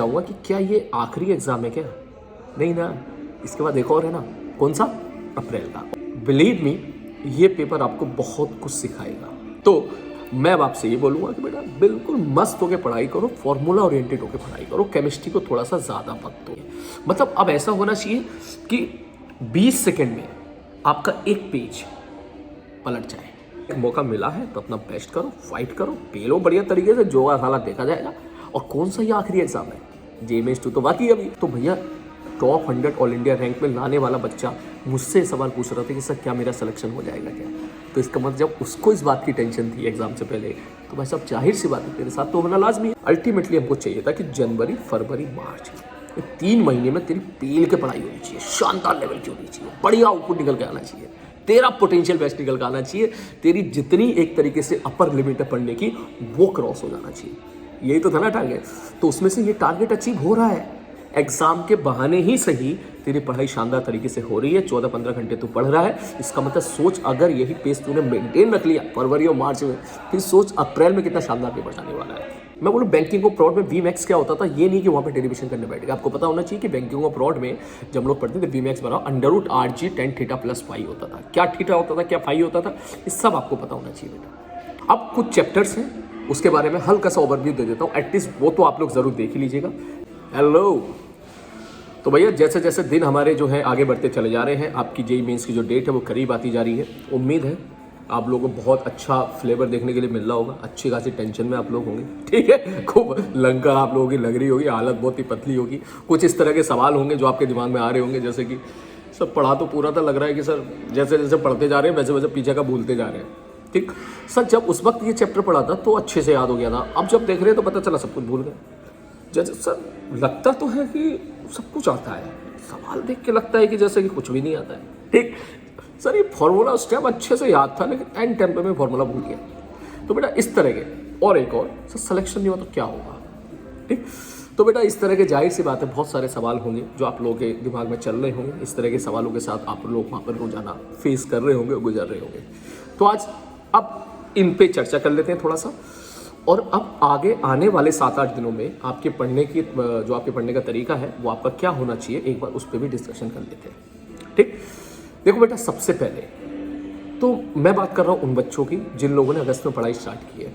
चाहूँगा कि क्या ये आखिरी एग्ज़ाम है क्या? नहीं ना, इसके बाद एक और है ना। कौन सा? अप्रैल का। बिलीव मी, ये पेपर आपको बहुत कुछ सिखाएगा। तो मैं अब आपसे ये बोलूँगा कि बेटा बिल्कुल मस्त होकर पढ़ाई करो, फॉर्मूला ओरिएंटेड होकर पढ़ाई करो, केमिस्ट्री को थोड़ा सा ज़्यादा मत दो। मतलब अब ऐसा होना चाहिए कि 20 सेकेंड में आपका एक पेज पलट जाए। एक मौका मिला है तो अपना बेस्ट करो, फाइट करो, पेलो बढ़िया तरीके से, जो हालात देखा जाएगा। और कौन सा ये आखिरी एग्जाम है? जेईई 2 तो बाकी है अभी। तो भैया टॉप 100 ऑल इंडिया रैंक में लाने वाला बच्चा मुझसे सवाल पूछ रहा था कि सर क्या मेरा सिलेक्शन हो जाएगा क्या? तो इसका मतलब जब उसको इस बात की टेंशन थी एग्जाम से पहले, तो भाई साहब जाहिर सी बात है तेरे साथ तो होना लाजमी है। अल्टीमेटली हमको चाहिए था कि जनवरी, फरवरी, मार्च, ये 3 महीने में तेरी पेल के पढ़ाई होनी चाहिए, शानदार लेवल की होनी चाहिए, बढ़िया आउटपुट निकल के आना चाहिए, तेरा पोटेंशियल बेस्ट निकल के आना चाहिए, तेरी जितनी एक तरीके से अपर लिमिट है पढ़ने की वो क्रॉस हो जाना चाहिए। यही तो था ना टारगेट। तो उसमें से ये टारगेट अचीव हो रहा है। एग्जाम के बहाने ही सही तेरी पढ़ाई शानदार तरीके से हो रही है। 14-15 घंटे तू पढ़ रहा है। इसका मतलब सोच, अगर यही पेस तूने मेंटेन रख लिया फरवरी और मार्च में, फिर सोच अप्रैल में कितना शानदार पेपर जाने वाला है। मैं बोलूँ बैंकिंग ऑफ फ्रॉड में वीमैक्स क्या होता था, ये नहीं कि वहाँ पे डेरिवेशन करने बैठेगा। आपको पता होना चाहिए कि बैंकिंग ऑफ फ्रॉड में जब लोग पढ़ते थे वीमैक्स बनाओ, √RG tan θ + φ होता था। क्या थीटा होता था, क्या फाई होता था, ये सब आपको पता होना चाहिए बेटा। अब कुछ चैप्टर्स हैं उसके बारे में हल्का सा ओवरव्यू दे देता हूँ, एटलीस्ट वो तो आप लोग जरूर देख ही लीजिएगा। हेलो। तो भैया जैसे जैसे दिन हमारे जो है आगे बढ़ते चले जा रहे हैं, आपकी जेईई मेंस की जो डेट है वो करीब आती जा रही है। उम्मीद है आप लोगों को बहुत अच्छा फ्लेवर देखने के लिए मिल रहा होगा। अच्छी खासी टेंशन में आप लोग होंगे, ठीक है। खूब लंका आप लोगों की लग रही होगी, हालत बहुत ही पतली होगी। कुछ इस तरह के सवाल होंगे जो आपके दिमाग में आ रहे होंगे, जैसे कि सर पढ़ा तो पूरा था, लग रहा है कि सर जैसे जैसे पढ़ते जा रहे हैं वैसे वैसे पीछे का भूलते जा रहे हैं। ठीक सर, जब उस वक्त ये चैप्टर पढ़ा था तो अच्छे से याद हो गया था, अब जब देख रहे हैं तो पता चला सब कुछ भूल गए। जैसे सर लगता तो है कि सब कुछ आता है, सवाल देख के लगता है कि जैसे कि कुछ भी नहीं आता है। ठीक सर, ये फॉर्मूला उस टाइम अच्छे से याद था लेकिन एंड टाइम पे मैं फॉर्मूला भूल गया। तो बेटा इस तरह के और एक और सर सिलेक्शन नहीं हुआ तो क्या होगा? ठीक, तो बेटा इस तरह के जाहिर सी बात है बहुत सारे सवाल होंगे जो आप लोगों के दिमाग में चल रहे होंगे। इस तरह के सवालों के साथ आप लोग वहाँ पर रोजाना फेस कर रहे होंगे, गुजर रहे होंगे। तो आज अब इन पे चर्चा कर लेते हैं थोड़ा सा, और अब आगे आने वाले 7-8 दिनों में आपके पढ़ने की जो आपके पढ़ने का तरीका है वो आपका क्या होना चाहिए, एक बार उस पर भी डिस्कशन कर लेते हैं। ठीक, देखो बेटा सबसे पहले तो मैं बात कर रहा हूँ उन बच्चों की जिन लोगों ने अगस्त में पढ़ाई स्टार्ट की है।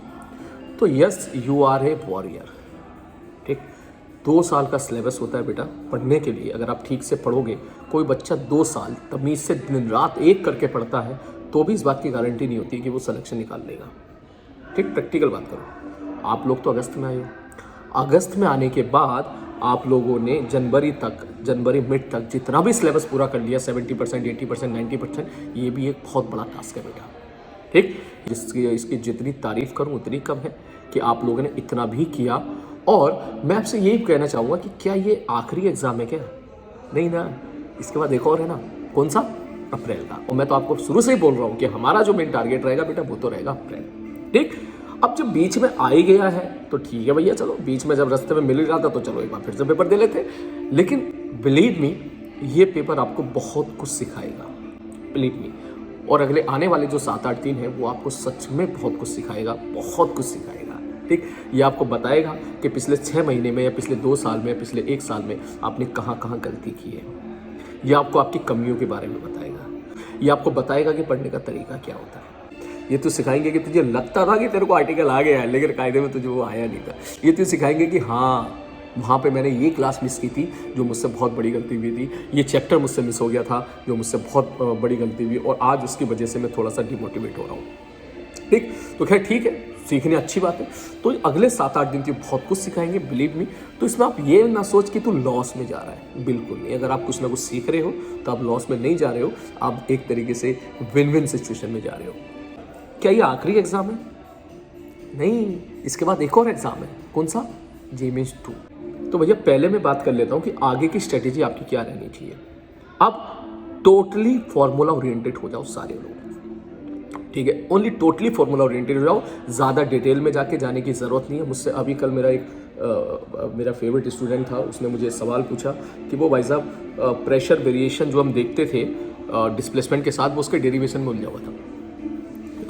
तो yes, you are a warrior. ठीक, 2 साल का सिलेबस होता है बेटा पढ़ने के लिए। अगर आप ठीक से पढ़ोगे, कोई बच्चा 2 साल तमीज़ से दिन रात एक करके पढ़ता है तो भी इस बात की गारंटी नहीं होती कि वो सिलेक्शन निकाल लेगा। ठीक, प्रैक्टिकल बात करो। आप लोग तो अगस्त में आए हो, अगस्त में आने के बाद आप लोगों ने जनवरी मिड तक जितना भी सिलेबस पूरा कर लिया, 70%, 80%, 90%, ये भी एक बहुत बड़ा टास्क है बेटा। ठीक, इसकी जितनी तारीफ करूं उतनी कम है कि आप लोगों ने इतना भी किया। और मैं आपसे यही कहना चाहूँगा कि क्या ये आखिरी एग्ज़ाम है क्या? नहीं ना, इसके बाद एक और है ना। कौन सा? अप्रैल का। और मैं तो आपको शुरू से ही बोल रहा हूँ कि हमारा जो मेन टारगेट रहेगा बेटा वो तो रहेगा अप्रैल। ठीक, अब जब बीच में आ ही गया है तो ठीक है भैया, चलो बीच में जब रास्ते में मिल ही रहा था तो चलो एक बार फिर से पेपर दे लेते। लेकिन बिलीव मी, ये पेपर आपको बहुत कुछ सिखाएगा, बिलीव मी। और अगले आने वाले जो 7-8 दिन है वो आपको सच में बहुत कुछ सिखाएगा, बहुत कुछ सिखाएगा। ठीक, ये आपको बताएगा कि पिछले 6 महीने में या पिछले 2 साल में या पिछले 1 साल में आपने कहाँ कहाँ गलती की है। ये आपको आपकी कमियों के बारे में बताएगा। ये आपको बताएगा कि पढ़ने का तरीका क्या होता है। ये तो सिखाएंगे कि तुझे लगता था कि तेरे को आर्टिकल आ गया है लेकिन कायदे में तुझे वो आया नहीं था। ये तो सिखाएंगे कि हाँ वहाँ पे मैंने ये क्लास मिस की थी जो मुझसे बहुत बड़ी गलती हुई थी, ये चैप्टर मुझसे मिस हो गया था जो मुझसे बहुत बड़ी गलती हुई, और आज उसकी वजह से मैं थोड़ा सा डिमोटिवेट हो रहा हूँ। ठीक, तो खैर ठीक है, सीखने अच्छी बात है। तो अगले 7-8 दिन की बहुत कुछ सिखाएंगे, बिलीव मी। तो इसमें आप ये ना सोच कि तू लॉस में जा रहा है, बिल्कुल नहीं। अगर आप कुछ ना कुछ सीख रहे हो तो आप लॉस में नहीं जा रहे हो, आप एक तरीके से विन विन सिचुएशन में जा रहे हो। क्या ये आखिरी एग्जाम है? नहीं, इसके बाद एक और एग्जाम है। कौन सा? जेईई 2। तो भैया पहले मैं बात कर लेता हूँ कि आगे की स्ट्रेटेजी आपकी क्या रहनी चाहिए। अब टोटली फॉर्मूला ओरिएंटेड हो जाओ सारे लोग, ठीक है। ओनली टोटली फॉर्मूला ओरिएंटेड हो जाओ, ज़्यादा डिटेल में जाने की ज़रूरत नहीं है। मुझसे अभी कल मेरा फेवरेट स्टूडेंट था, उसने मुझे सवाल पूछा कि वो भाई साहब प्रेशर वेरिएशन जो हम देखते थे डिस्प्लेसमेंट के साथ, वो उसके डेरिवेशन में उलझा हुआ था।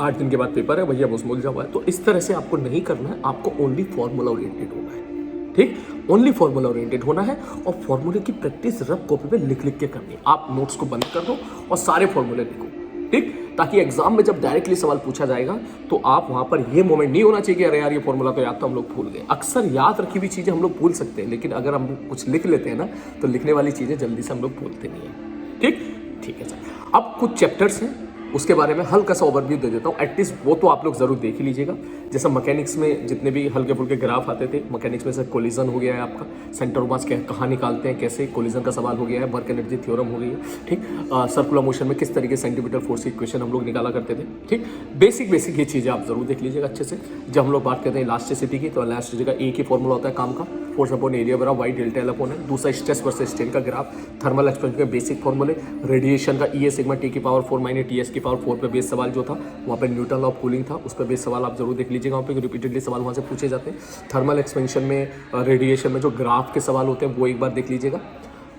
8 दिन के बाद पेपर है भैया, वो उसमें उलझा हुआ है। तो इस तरह से आपको नहीं करना है, आपको ओनली फॉर्मूला ओरिएंटेड होना है। ठीक, ओनली फॉर्मूला ओरिएंटेड होना है और फॉर्मूले की प्रैक्टिस रफ कॉपी पे लिख लिख के करनी है। आप नोट्स को बंद कर दो और सारे फॉर्मूले लिखो, ठीक, ताकि एग्जाम में जब डायरेक्टली सवाल पूछा जाएगा तो आप वहां पर ये मोमेंट नहीं होना चाहिए कि अरे यार ये फॉर्मूला तो याद, तो हम लोग भूल गए। अक्सर याद रखी हुई चीजें हम लोग भूल सकते हैं, लेकिन अगर हम कुछ लिख लेते हैं ना तो लिखने वाली चीजें जल्दी से हम लोग भूलते नहीं है। ठीक है सर। अब कुछ चैप्टर्स हैं उसके बारे में हल्का सा ओवरव्यू दे देता हूँ, एटलीस्ट वो तो आप लोग जरूर देख ही लीजिएगा। जैसे मैकेनिक्स में जितने भी हल्के फुल्के ग्राफ आते थे, मैकेनिक्स में से कोलिजन हो गया है आपका, सेंटर ऑफ मास कहाँ निकालते हैं, कैसे कोलिजन का सवाल हो गया है, वर्क एनर्जी थ्योरम हो गई है, ठीक, सर्कुलर मोशन में किस तरीके सेंटीमीटर फोर्स की इक्वेशन हम लोग निकाला करते थे, ठीक, बेसिक ये चीज़ें आप जरूर देख लीजिएगा अच्छे से। जब हम लोग बात करते हैं इलास्टिसिटी की, तो इलास्टिसिटी का एक ही फॉर्मूला होता है काम का, फोर्स अपॉन एरिया बराबर वाई डेल्टा एल अपॉन है। दूसरा स्ट्रेस वर्सेस स्ट्रेन का ग्राफ, थर्मल एक्सपेंशन के बेसिक फॉर्मूले, रेडिएशन का ई ए सिग्मा टी की पावर 4 माइनस टी एस की पावर 4 पे बेस सवाल जो था वहाँ पे न्यूटन लॉ ऑफ कूलिंग था, उस पर बेस सवाल आप जरूर देख लीजिएगा। वहाँ पे रिपीटेडली सवाल वहाँ से पूछे जाते हैं। थर्मल एक्सपेंशन में, रेडिएशन में जो ग्राफ के सवाल होते हैं वो एक बार देख लीजिएगा।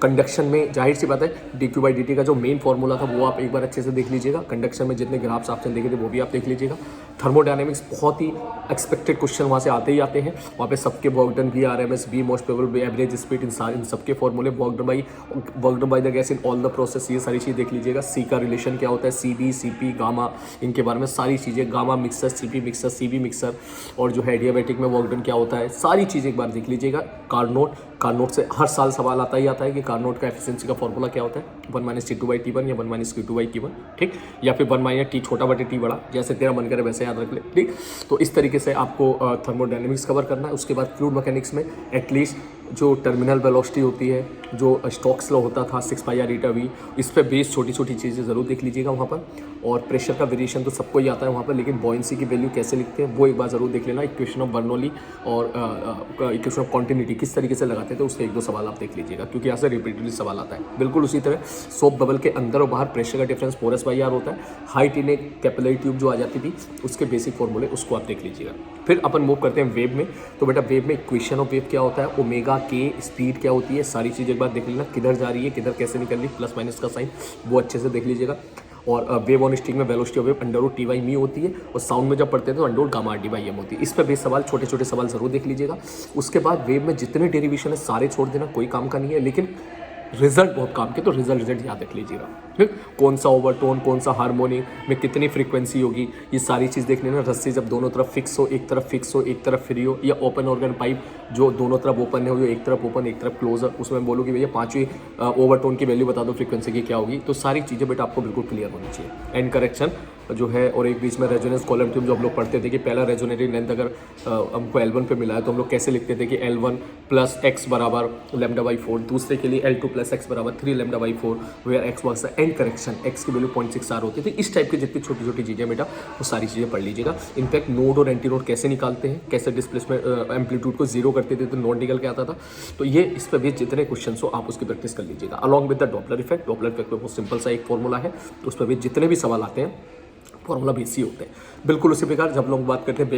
कंडक्शन में जाहिर सी बात है D Q by D T का जो मेन फॉर्मूला था वो आप एक बार अच्छे से देख लीजिएगा। कंडक्शन में जितने ग्राफ्स आपने देखे थे वो भी आप देख लीजिएगा। थर्मोडायनेमिक्स बहुत ही एक्सपेक्टेड क्वेश्चन वहाँ से आते ही आते हैं। वहाँ पे सबके work done, VRMS, V most probable, average speed, इन सबके फॉर्मूले, work done by the gas in all the process, ये सारी चीज़ देख लीजिएगा। सी का रिलेशन क्या होता है, CB, CP, गामा, इनके बारे में सारी चीज़ें, gamma mixer, CP mixer, CB mixer, और जो है एडियाबैटिक में वर्क डन क्या होता है, सारी चीज़ें एक बार देख लीजिएगा। कार्नोट से हर साल सवाल आता ही आता है कि कार्नोट का एफिशिएंसी का फॉर्मूला क्या होता है, 1 - T2/T1 या 1 - Q2/Q1, ठीक, या फिर 1 - T छोटा बटे T बड़ा, जैसे तेरा मन करे वैसे याद रख ले, ठीक। तो इस तरीके से आपको थर्मोडायनेमिक्स कवर करना है। उसके बाद फ्लूइड मैकेनिक्स में एटलीस्ट जो टर्मिनल वेलोसिटी होती है, जो स्टोक्स लॉ होता था 6πr/v, इस पर बेस छोटी छोटी चीज़ें ज़रूर देख लीजिएगा वहाँ पर। और प्रेशर का वेरिएशन तो सबको ही आता है वहाँ पर, लेकिन बॉयंसी की वैल्यू कैसे लिखते हैं वो एक बार ज़रूर देख लेना। इक्वेशन ऑफ बर्नौली और इक्वेशन ऑफ कॉन्टिन्यूटी किस तरीके से लगाते थे उसके 1-2 सवाल आप देख लीजिएगा, क्योंकि यहाँ से रिपीटेडली सवाल आता है। बिल्कुल उसी तरह सोप बबल के अंदर और बाहर प्रेशर का डिफरेंस 4s/r होता है। हाइट इन एक कैपिलरी ट्यूब जो आ जाती थी उसके बेसिक फॉर्मूले, उसको आप देख लीजिएगा। फिर अपन मूव करते हैं वेव में। तो बेटा वेव में इक्वेशन ऑफ वेव क्या होता है, ओमेगा के, स्पीड क्या होती है, सारी चीज़ एक बार देख लेना। किधर जा रही है, किधर कैसे निकल रही, प्लस माइनस का साइन वो अच्छे से देख लीजिएगा। और वेव ऑन स्ट्रिंग में वेलोसिटी ऑफ वेव √T/μ होती है, और साउंड में जब पढ़ते हैं तो √γ/d/m होती है। इस पर बेस सवाल, छोटे छोटे सवाल जरूर देख लीजिएगा। उसके बाद वेव में जितने डेरिवेशन है सारे छोड़ देना, कोई काम का नहीं है, लेकिन रिजल्ट बहुत काम के, तो रिजल्ट याद रख लीजिएगा, ठीक। कौन सा ओवरटोन, कौन सा हार्मोनी में कितनी फ्रीक्वेंसी होगी, ये सारी चीज़ देख लेना। रस्सी जब दोनों तरफ फिक्स हो, एक तरफ फिक्स हो, एक तरफ फ्री हो, या ओपन ऑर्गन पाइप जो दोनों तरफ ओपन है, एक तरफ ओपन एक तरफ क्लोज है, उसमें बोलो कि भैया 5वीं ओवरटोन की वैल्यू बता दो फ्रीक्वेंसी की क्या होगी। तो सारी चीज़ें बेटा आपको बिल्कुल क्लियर होनी चाहिए। एंड करेक्शन जो है, और एक बीच में रेजोनेंस कॉलम ट्यूब जो हम लोग पढ़ते थे कि पहला रेजोनेटिंग लेंथ अगर हमको L1 पे मिला है तो हम लोग कैसे लिखते थे कि L1 + x बराबर λ/4, दूसरे के लिए L2 + x बराबर 3 λ/4, where x was the end correction, x की वैल्यू 0.6r होती थी। इस टाइप की जितनी छोटी छोटी चीज़ें बेटा वो सारी चीज़ें पढ़ लीजिएगा। इनफैक्ट नोड और एंटी नोड कैसे निकालते हैं, कैसे डिस्प्लेसमेंट एम्पलीट्यूड को 0 करते थे तो नोड निकल के आता था। तो ये इस पर भी जितने क्वेश्चन हो आप उसकी प्रैक्टिस कर लीजिएगा, along with the Doppler effect. Doppler effect में बहुत सिंपल सा एक फॉर्मूला है, तो उस पर भी जितने भी सवाल आते हैं फॉर्मूला भी इसी होते हैं। बिल्कुल उसी प्रकार जब लोग बात करते हैं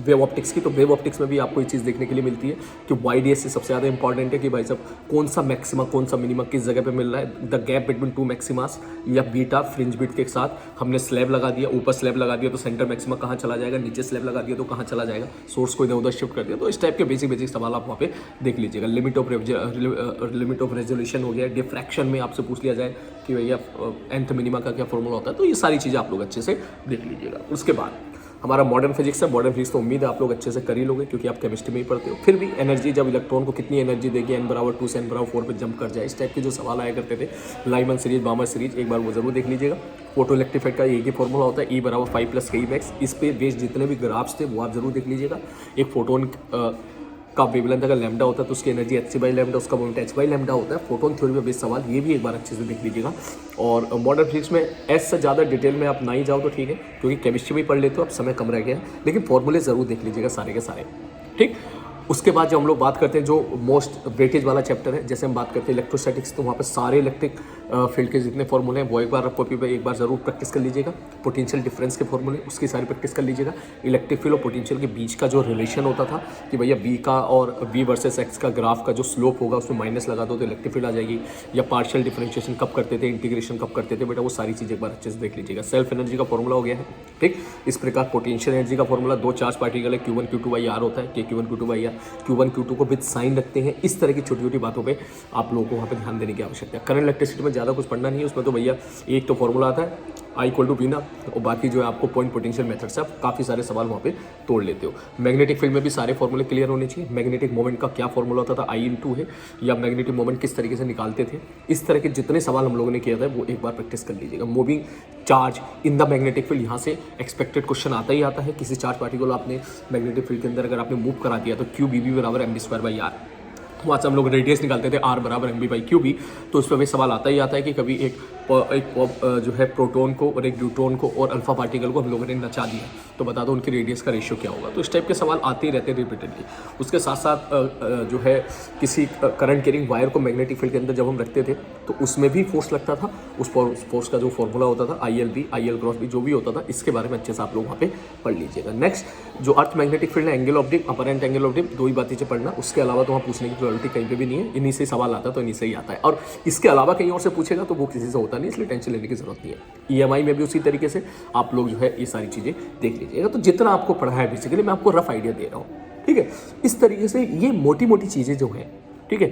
वेव ऑप्टिक्स की, तो वेव ऑप्टिक्स में भी आपको ये चीज़ देखने के लिए मिलती है कि YDS से सबसे ज़्यादा इंपॉर्टेंट है कि भाई साहब कौन सा मैक्सिमा कौन सा मिनिमा किस जगह पे मिल रहा है, द गैप बिटवीन 2 मैक्सिमास, या बीटा फ्रिंज बिट के साथ हमने स्लैब लगा दिया, ऊपर स्लैब लगा दिया तो सेंटर मैक्सिमा कहाँ चला जाएगा, नीचे स्लैब लगा दिया तो कहाँ चला जाएगा, सोर्स को इधर उधर शिफ्ट कर दिया। तो इस टाइप के बेसिक सवाल आप वहाँ पे देख लीजिएगा। लिमिट ऑफ रेजोल्यूशन हो गया, डिफ्रैक्शन में आपसे पूछ लिया जाए कि भैया nth मिनिमा का क्या फॉर्मूला होता है, तो ये सारी चीज़ें आप लोग अच्छे से देख लीजिएगा। उसके बाद हमारा मॉडर्न फिजिक्स है। मॉडर्न फिजिक्स तो उम्मीद है आप लोग अच्छे से कर ही लोगे क्योंकि आप केमिस्ट्री में ही पढ़ते हो। फिर भी एनर्जी, जब इलेक्ट्रॉन को कितनी एनर्जी देगी, n/2 से n/4 पे जंप कर जाए, इस टाइप के जो सवाल आया करते थे, लाइमन सीरीज, बामर सीरीज, एक बार वो जरूर देख लीजिएगा। फोटो इलेक्ट्रिक इफेक्ट का एक ही फॉर्मूला होता है, E = 5 + kemax। इस पे बेस्ड जितने भी ग्राफ्स थे वो आप जरूर देख लीजिएगा। एक फोटोन का वेवलेंथ अगर लैम्डा होता है तो उसकी एनर्जी hc/λ, उसका मोमेंट h/λ होता है। फोटोन थ्योरी में बेस्ड सवाल, ये भी एक बार अच्छे से देख लीजिएगा। और मॉडर्न फिजिक्स में एस से ज़्यादा डिटेल में आप ना ही जाओ तो ठीक है, क्योंकि केमिस्ट्री में पढ़ लेते हो, अब समय कम रह गया है, लेकिन फॉर्मूले ज़रूर देख लीजिएगा सारे के सारे, ठीक। उसके बाद जब हम लोग बात करते हैं जो मोस्ट वेटेज वाला चैप्टर है, जैसे हम बात करते हैं इलेक्ट्रोस्टैटिक्स, तो वहाँ पर सारे इलेक्ट्रिक फील्ड के जितने फॉर्मूले हैं वो एक बार कॉपी पे एक बार ज़रूर प्रैक्टिस कर लीजिएगा। पोटेंशियल डिफरेंस के फॉर्मूले, उसकी सारी प्रैक्टिस कर लीजिएगा। इलेक्ट्रिक फील्ड और पोटेंशियल के बीच का जो रिलेशन होता था कि भैया V का और V वर्सेस X का ग्राफ का जो स्लोप होगा उसमें माइनस लगा दो तो इलेक्ट्रिक फील्ड आ जाएगी। या पार्शियल डिफरेंशिएशन कब करते थे, इंटीग्रेशन कब करते थे, बेटा वो सारी चीज़ें एक बार अच्छे से देख लीजिएगा। सेल्फ एनर्जी का फॉर्मूला हो गया है, ठीक। इस प्रकार पोटेंशियल एनर्जी का फॉर्मूला 2 चार्ज पार्टिकल है, Q1 Q2/r होता है, K Q1 Q2/r। Q1 Q2 को विद साइन रखते हैं। इस तरह की छोटी छोटी बातों पे आप लोगों को वहाँ पे ध्यान देने की आवश्यकता है। करंट इलेक्ट्रिसिटी में ज़्यादा कुछ पढ़ना नहीं है, उसमें तो भैया एक तो फॉर्मूला आता है I = V ना, और बाकी जो है आपको पॉइंट पोटेंशियल मेथड से आप काफ़ी सारे सवाल वहाँ पे तोड़ लेते हो। मैग्नेटिक फील्ड में भी सारे फॉर्मूले क्लियर होने चाहिए। मैग्नेटिक मोमेंट का क्या फॉर्मूला होता था, I × है, या मैग्नेटिक मोमेंट किस तरीके से निकालते थे, इस तरह के जितने सवाल हम लोगों ने किया था वो एक बार प्रैक्टिस कर लीजिएगा। Moving charge in the magnetic field, यहाँ से एक्सपेक्टेड क्वेश्चन आता ही आता है। किसी चार्ज पार्टिकल आपने मैग्नेटिक फील्ड के अंदर अगर आपने मूव करा दिया तो QBB = mv²/r, वहाँ से हम लोग रेडियस निकालते थे R = mv/qb। तो उस पर भी सवाल आता ही आता है कि कभी एक जो है प्रोटॉन को और एक न्यूट्रॉन को और अल्फा पार्टिकल को हम लोगों ने नचा दिया, तो बता दो उनकी रेडियस का रेशियो क्या होगा। तो इस टाइप के सवाल आते ही रहते हैं रिपीटेडली। उसके साथ साथ जो है किसी करंट कैरिंग वायर को मैग्नेटिक फील्ड के अंदर जब हम रखते थे तो उसमें भी फोर्स लगता था। उस फोर्स का जो फॉर्मूला होता था IL×B, IL×B जो भी होता था, इसके बारे में अच्छे से आप लोग वहाँ पे पढ़ लीजिएगा। नेक्स्ट जो अर्थ मैग्नेटिक फील्ड है, angle of dip, apparent angle of dip, दो ही बातें से पढ़ना। उसके अलावा तो वहाँ पूछने की प्रोबेबिलिटी कहीं पे भी नहीं है। इन्हीं से सवाल आता है तो इन्हीं से ही आता है, और इसके अलावा कहीं और से पूछेगा तो वो किसी से होता नहीं, इसलिए टेंशन लेने की जरूरत नहीं है। EMI में भी उसी तरीके से आप लोग जो है ये सारी चीज़ें देख लीजिएगा। तो जितना आपको पढ़ा है बेसिकली मैं आपको रफ आइडिया दे रहा हूँ, ठीक है। इस तरीके से ये मोटी मोटी चीज़ें जो हैं, ठीक है,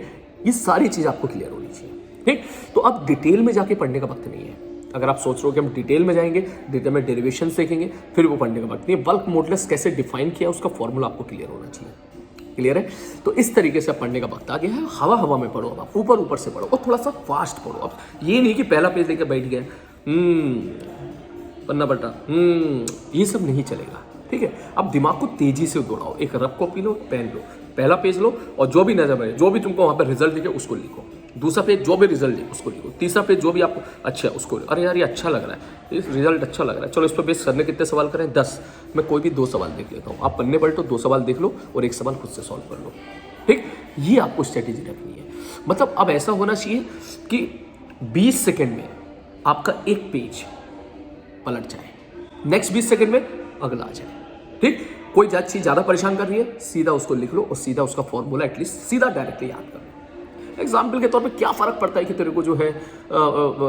ये सारी चीज़ आपको क्लियर होनी चाहिए, ठीक। तो अब डिटेल में जाके पढ़ने का वक्त नहीं है। अगर आप सोच रहे हो कि हम डिटेल में जाएंगे, डिटेल में डेरिवेशन सीखेंगे, फिर वो पढ़ने का वक्त नहीं है। बल्क मॉडुलस कैसे डिफाइन किया उसका फॉर्मूला आपको क्लियर होना चाहिए, क्लियर है। तो इस तरीके से पढ़ने का वक्त आ गया है। हवा हवा में पढ़ो, अब ऊपर ऊपर से पढ़ो और थोड़ा सा फास्ट पढ़ो। अब ये नहीं कि पहला पेज लेकर बैठ गया पन्ना पलटा ये सब नहीं चलेगा, ठीक है। अब दिमाग को तेजी से दौड़ाओ। एक रफ कॉपी लो, पेन लो, पहला पेज लो और जो भी नजर आए, जो भी तुमको वहाँ पर रिजल्ट दिखे उसको लिखो। दूसरा पेज जो भी रिजल्ट दिखे उसको लिखो। तीसरा पेज जो भी आपको अच्छा है उसको, अरे यार ये अच्छा लग रहा है, ये रिजल्ट अच्छा लग रहा है, चलो इस पर बेस करने कितने सवाल करें, 10। मैं कोई भी 2 सवाल देख लेता हूँ। आप पन्ने पलटो, 2 सवाल देख लो और 1 सवाल खुद से सॉल्व कर लो, ठीक। ये आपको स्ट्रेटेजी रखनी है। मतलब अब ऐसा होना चाहिए कि 20 सेकेंड में आपका एक पेज पलट जाए, नेक्स्ट 20 सेकेंड में अगला आ जाए, ठीक। कोई चीज ज़्यादा परेशान कर रही है, सीधा उसको लिख लो और सीधा उसका फॉर्मूला एटलीस्ट सीधा डायरेक्टली याद कर लो। एग्जाम्पल के तौर पे क्या फ़र्क पड़ता है कि तेरे को जो है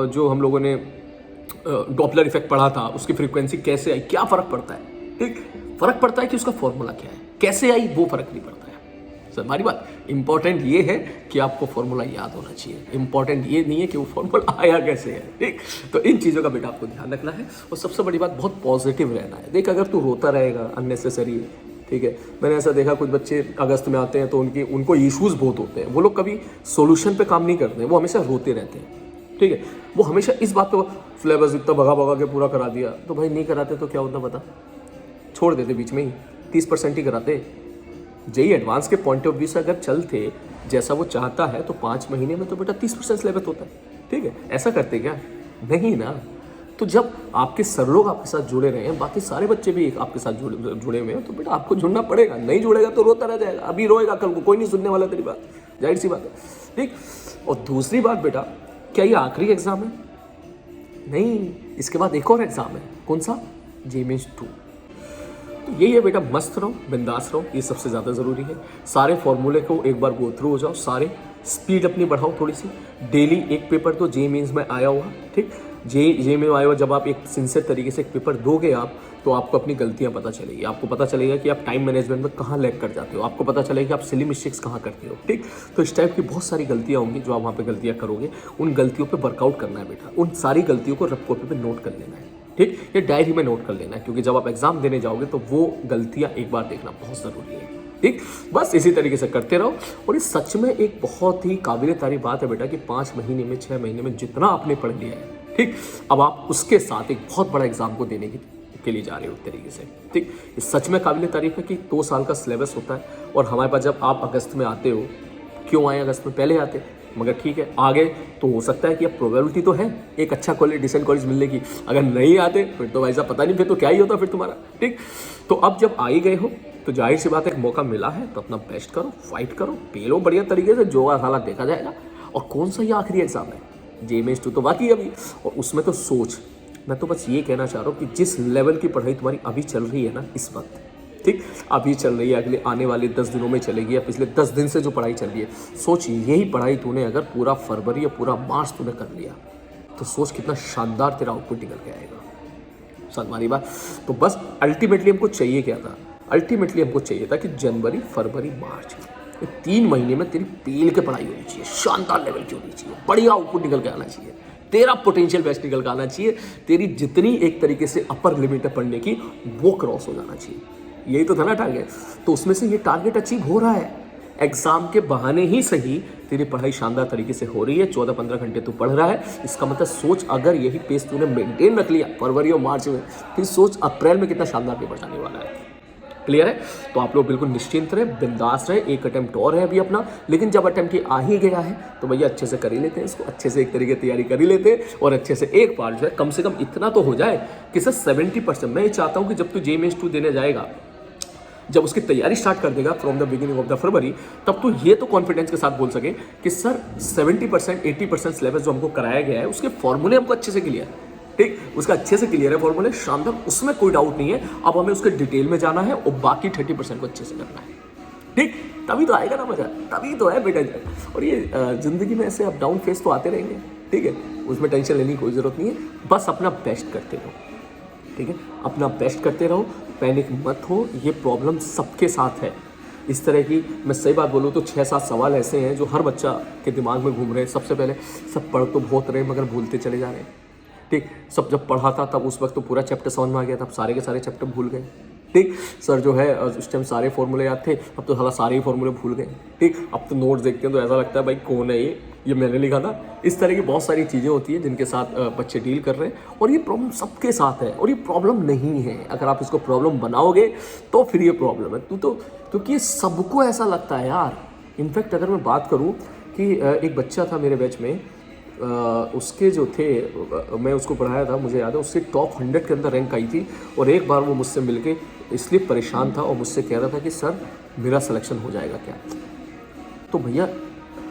जो हम लोगों ने डॉपलर इफेक्ट पढ़ा था उसकी फ्रीक्वेंसी कैसे आई, क्या फ़र्क पड़ता है, ठीक। फ़र्क पड़ता है कि उसका फॉर्मूला क्या है, कैसे आई वो फ़र्क नहीं पड़ता है। सर हमारी बात इंपॉर्टेंट ये है कि आपको फॉर्मूला याद होना चाहिए, इंपॉर्टेंट ये नहीं है कि वो फॉर्मूला आया कैसे है, ठीक। तो इन चीज़ों का बेटा आपको ध्यान रखना है। और सबसे बड़ी बात बहुत पॉजिटिव रहना है। देख अगर तू रोता रहेगा अननेसेसरी, ठीक है, मैंने ऐसा देखा कुछ बच्चे अगस्त में आते हैं तो उनको इश्यूज़ बहुत होते हैं, वो लोग कभी सोल्यूशन पे काम नहीं करते हैं, वो हमेशा रोते रहते हैं, ठीक है। वो हमेशा इस बात को सिलेबस इतना भगा भगा के पूरा करा दिया, तो भाई नहीं कराते तो क्या होता बता, छोड़ देते बीच में ही, 30% ही कराते। जेई एडवांस के पॉइंट ऑफ व्यू से अगर चलते जैसा वो चाहता है तो 5 महीने में तो बेटा 30% सिलेबस होता है, ठीक है। ऐसा करते क्या, नहीं ना। तो जब आपके सर लोग आपके साथ जुड़े रहे हैं, बाकी सारे बच्चे भी आपके साथ जुड़े हुए हैं, तो बेटा आपको जुड़ना पड़ेगा। नहीं जुड़ेगा तो रोता रह जाएगा, अभी रोएगा कल को कोई नहीं सुनने वाला तेरी बात, जाहिर सी बात है, ठीक। और दूसरी बात बेटा, क्या ये आखिरी एग्जाम है? नहीं, इसके बाद एक और एग्जाम है। कौन सा? JEE Mains 2। तो यही है बेटा, मस्त रहो, बिंदास रहो, ये सबसे ज़्यादा ज़रूरी है। सारे फॉर्मूले को एक बार गो थ्रू हो जाओ, सारे स्पीड अपनी बढ़ाओ थोड़ी सी। डेली एक पेपर तो JEE Mains में आया हुआ, ठीक। JEE में आया हुआ, जब आप एक सिंसियर तरीके से एक पेपर दोगे आप, तो आपको अपनी गलतियां पता चलेगी। आपको पता चलेगा कि आप टाइम मैनेजमेंट में कहाँ लैग कर जाते हो, आपको पता चलेगा कि आप सिली मिस्टेक्स कहाँ करते हो, ठीक। तो इस टाइप की बहुत सारी गलतियाँ होंगी जो आप वहाँ पे गलतियाँ करोगे, उन गलतियों पे वर्कआउट करना है बेटा। उन सारी गलतियों को रफ कॉपी पे नोट कर लेना है, ठीक। ये डायरी में नोट कर लेना है, क्योंकि जब आप एग्जाम देने जाओगे तो वो गलतियाँ एक बार देखना बहुत ज़रूरी है, ठीक। बस इसी तरीके से करते रहो। और इस सच में एक बहुत ही काबिल तारीफ बात है बेटा कि 5 महीने में 6 महीने में जितना आपने पढ़ लिया है, ठीक, अब आप उसके साथ एक बहुत बड़ा एग्जाम को देने के लिए जा रहे हो एक तरीके से, ठीक। इस सच में काबिल तारीफ है कि 2 साल का सिलेबस होता है और हमारे पास जब आप अगस्त में आते हो, क्यों आए अगस्त में, पहले आते, मगर ठीक है आगे तो हो सकता है कि अब प्रोबेबिलिटी तो है एक अच्छा कॉलेज, डिसेंट कॉलेज मिलने की। अगर नहीं आते फिर तो वैसा पता नहीं, फिर तो क्या ही होता फिर तुम्हारा, ठीक। तो अब जब आ ही गए हो तो जाहिर सी बात है, एक मौका मिला है तो अपना बेस्ट करो, फाइट करो, पेलो बढ़िया तरीके से, जो हालात देखा जाएगा। और कौन सा ये आखिरी एग्जाम है, JEE Mains 2 तो बाकी अभी, और उसमें तो सोच, मैं तो बस ये कहना चाह रहा हूँ कि जिस लेवल की पढ़ाई तुम्हारी अभी चल रही है ना इस वक्त, ठीक, अभी चल रही है, अगले आने वाले 10 दिनों में चलेगी, या पिछले 10 दिन से जो पढ़ाई चल रही है, सोच यही पढ़ाई तूने अगर पूरा फरवरी या पूरा मार्च तूने कर लिया तो सोच कितना शानदार तेरा आउटपुट निकल के आएगा। हमारी बात तो बस अल्टीमेटली हमको चाहिए क्या था, अल्टीमेटली हमको चाहिए था कि जनवरी, फरवरी, मार्च, ये 3 महीने में तेरी पेल के पढ़ाई होनी चाहिए, शानदार लेवल की होनी चाहिए, बढ़िया आउटपुट निकल के आना चाहिए, तेरा पोटेंशियल बेस्ट निकल के आना चाहिए, तेरी जितनी एक तरीके से अपर लिमिट है पढ़ने की वो क्रॉस हो जाना चाहिए। यही तो था ना टारगेट। तो उसमें से ये टारगेट अचीव हो रहा है। एग्जाम के बहाने ही सही तेरी पढ़ाई शानदार तरीके से हो रही है, 14-15 घंटे तू पढ़ रहा है। इसका मतलब सोच, अगर यही पेस तूने मेंटेन रख लिया फरवरी और मार्च में, फिर सोच अप्रैल में कितना शानदार पेपर जाने वाला है। क्लियर है? तो आप लोग बिल्कुल निश्चिंत रहे, बिंदास रहे। एक अटेम्प्ट और है अभी अपना, लेकिन जब अटेम्प्ट ये आ ही गया है तो भैया अच्छे से कर ही लेते हैं इसको, अच्छे से एक तरीके तैयारी कर ही लेते हैं और अच्छे से एक बार जो है कम से कम इतना तो हो जाए कि सर 70%। मैं ये चाहता हूँ कि जब तू JMAS 2 देने जाएगा, जब उसकी तैयारी स्टार्ट कर देगा from the beginning of the फरवरी, तब तो ये तो कॉन्फिडेंस के साथ बोल सके कि सर 70%, 80% सिलेबस जो हमको कराया गया है उसके फॉर्मूले हमको अच्छे से क्लियर है। ठीक, उसका अच्छे से क्लियर है फॉर्मूले, शानदार, उसमें कोई डाउट नहीं है। अब हमें उसके डिटेल में जाना है और बाकी 30% को अच्छे से करना है। ठीक, तभी तो आएगा ना मजा, तभी तो है बेटा। और ये जिंदगी में ऐसे अप डाउन फेस तो आते रहेंगे, ठीक है, उसमें टेंशन लेने की कोई जरूरत नहीं है। बस अपना बेस्ट करते रहो, ठीक है, अपना बेस्ट करते रहो, पैनिक मत हो। ये प्रॉब्लम सबके साथ है इस तरह की। मैं सही बात बोलूँ तो 6-7 सवाल ऐसे हैं जो हर बच्चा के दिमाग में घूम रहे हैं। सबसे पहले, सब पढ़ तो बहुत रहे मगर भूलते चले जा रहे हैं। ठीक, सब जब पढ़ा था तब उस वक्त तो पूरा चैप्टर समझ में आ गया था, अब सारे के सारे चैप्टर भूल गए। ठीक, सर जो है उस टाइम सारे फॉर्मूले याद थे, अब तो साला सारे ही फॉर्मूले भूल गए। ठीक, अब तो नोट्स देखते हैं तो ऐसा लगता है भाई कौन है ये मैंने लिखा था। इस तरह की बहुत सारी चीज़ें होती हैं जिनके साथ बच्चे डील कर रहे हैं, और ये प्रॉब्लम सबके साथ है। और ये प्रॉब्लम नहीं है, अगर आप इसको प्रॉब्लम बनाओगे तो फिर ये प्रॉब्लम है। क्योंकि ये सबको ऐसा लगता है यार। इनफैक्ट अगर मैं बात करूँ कि एक बच्चा था मेरे बैच में, उसके जो थे, मैं उसको पढ़ाया था, मुझे याद है उससे टॉप 100 के अंदर रैंक आई थी। और एक बार वो मुझसे मिलके इसलिए परेशान था और मुझसे कह रहा था कि सर मेरा सिलेक्शन हो जाएगा क्या। तो भैया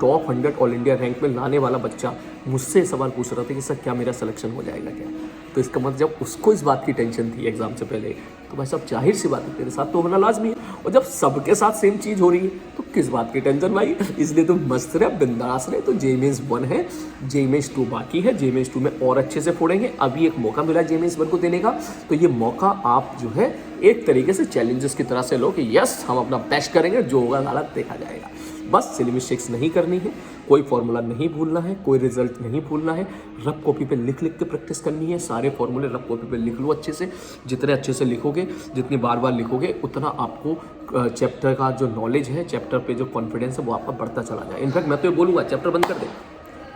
टॉप 100 ऑल इंडिया रैंक में लाने वाला बच्चा मुझसे सवाल पूछ रहा था कि सर क्या मेरा सिलेक्शन हो जाएगा क्या। तो इसका मतलब जब उसको इस बात की टेंशन थी एग्जाम से पहले, तो भाई साहब जाहिर सी बात है तेरे साथ तो होना लाजमी है। और जब सबके साथ सेम चीज़ हो रही है तो किस बात की टेंशन भाई। इसलिए तुम मस्त रहे, बिंदास रहे। तो JMAS 1 है, JMAS 2 बाकी है। JMAS 2 में और अच्छे से फोड़ेंगे। अभी एक मौका मिला JMAS 1 को देने का, तो ये मौका आप जो है एक तरीके से चैलेंजेस की तरह से लो कि यस हम अपना बेस्ट करेंगे, जो होगा हालत देखा जाएगा। बस सिली मिस्टेक्स नहीं करनी है, कोई फॉर्मूला नहीं भूलना है, कोई रिजल्ट नहीं भूलना है। रफ कॉपी पे लिख लिख के प्रैक्टिस करनी है। सारे फॉर्मूले रफ कॉपी पे लिख लो अच्छे से। जितने अच्छे से लिखोगे, जितनी बार बार लिखोगे, उतना आपको चैप्टर का जो नॉलेज है, चैप्टर पे जो कॉन्फिडेंस है वो आपका बढ़ता चला जाए। इनफैक्ट मैं तो ये बोलूँगा चैप्टर बंद कर दे,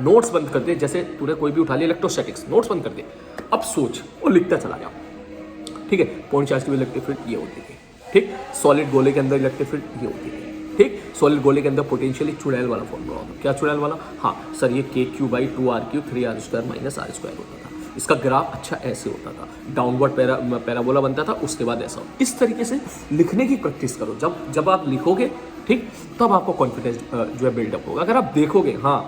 नोट्स बंद कर दे। जैसे तूने कोई भी उठा लिया इलेक्ट्रोस्टैटिक्स, नोट्स बंद कर दे, अब सोच और लिखता चला जाओ। ठीक है, पॉइंट चार्ज की इलेक्ट्रिक फील्ड ये होती है। ठीक, सॉलिड गोले के अंदर इलेक्ट्रिक फील्ड ये होती है। ठीक, सॉलिड गोले के अंदर पोटेंशियल एक चुड़ैल वाला फॉर्मूला होता है। क्या चुड़ैल वाला? हाँ सर, ये KQ/2R³ 3R² - R² होता था। इसका ग्राफ अच्छा ऐसे होता था, डाउनवर्ड पैराबोला बनता था, उसके बाद ऐसा। इस तरीके से लिखने की प्रैक्टिस करो। जब आप लिखोगे, ठीक, तब आपको कॉन्फिडेंस जो है बिल्डअप होगा। अगर आप देखोगे हाँ,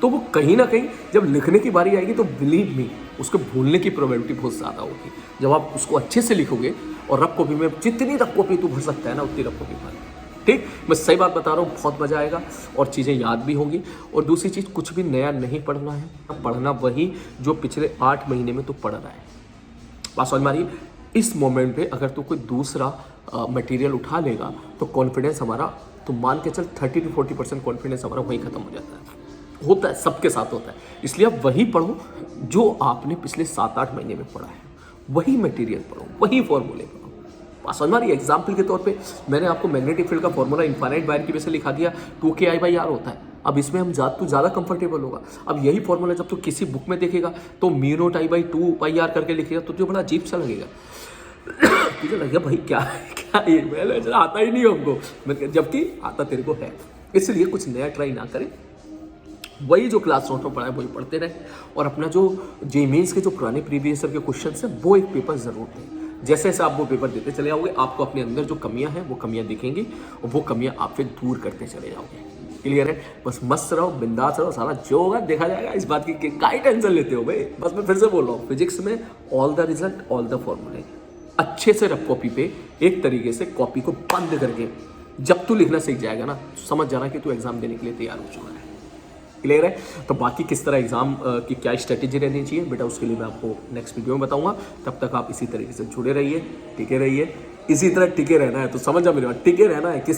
तो वो कहीं ना कहीं जब लिखने की बारी आएगी तो बिलीव मी उसको भूलने की प्रोबेबिलिटी बहुत ज़्यादा होगी। जब आप उसको अच्छे से लिखोगे, और रफ कॉपी में जितनी रफ कॉपी तू भर सकता है ना उतनी रफ कॉपी भर। ठीक, मैं सही बात बता रहा हूँ, बहुत मज़ा आएगा और चीज़ें याद भी होंगी। और दूसरी चीज़, कुछ भी नया नहीं पढ़ना है, पढ़ना वही जो पिछले 8 महीने में तू पढ़ रहा है। बात समझ में आ रही है? इस मोमेंट पे अगर तू कोई दूसरा मटेरियल उठा लेगा तो कॉन्फिडेंस हमारा, तो मान के चल 30 to 40% कॉन्फिडेंस हमारा वहीं खत्म हो जाता है। होता है, सबके साथ होता है। इसलिए आप वही पढ़ो जो आपने पिछले 7-8 महीने में पढ़ा है, वही मटेरियल पढ़ो, वही फॉर्मूले पढ़ो। समझ में आ रही है? एग्जाम्पल के तौर पे मैंने आपको मैग्नेटिक फील्ड का फॉर्मूला इनफाइनाइट बायर की वजह से लिखा दिया, 2KI/R होता है। अब इसमें हम ज़्यादा कंफर्टेबल होगा। अब यही फॉर्मूला जब तू किसी बुक में देखेगा तो μ0I/2πr करके लिखेगा तो जो बड़ा अजीब सा लगेगा। तुझे लगेगा भाई क्या ये आता ही नहीं हमको, जबकि आता तेरे को है। इसलिए कुछ नया ट्राई ना करें, वही जो क्लास नोट में पढ़ा है वही पढ़ते रहे। और अपना जो JMAS के जो पुराने प्रीवियस ईयर के क्वेश्चन है वो एक पेपर जरूर दें। जैसे जैसे आप वो पेपर देते चले जाओगे, आपको अपने अंदर जो कमियां हैं वो कमियां दिखेंगी और वो कमियां आप फिर दूर करते चले जाओगे। क्लियर है? बस मस्त रहो, बिंदास रहो, सारा जो होगा देखा जाएगा। इस बात की काई टेंशन लेते हो भाई। बस मैं फिर से बोल रहा हूँ, फिजिक्स में all the result, all the फॉर्मूले अच्छे से रफ कॉपी पे एक तरीके से कॉपी को बंद करके जब तू लिखना सीख जाएगा ना, समझ जाना कि तू एग्जाम देने के लिए तैयार हो चुका है। क्लियर है? तो बाकी किस तरह एग्जाम की क्या स्ट्रेटेजी रहनी चाहिए बेटा, उसके लिए मैं आपको नेक्स्ट वीडियो में बताऊंगा। तब तक आप इसी तरीके से जुड़े रहिए, टिके रहिए। इसी तरह टिके रहना है। तो समझ जा मेरी बात, टिके रहना है किस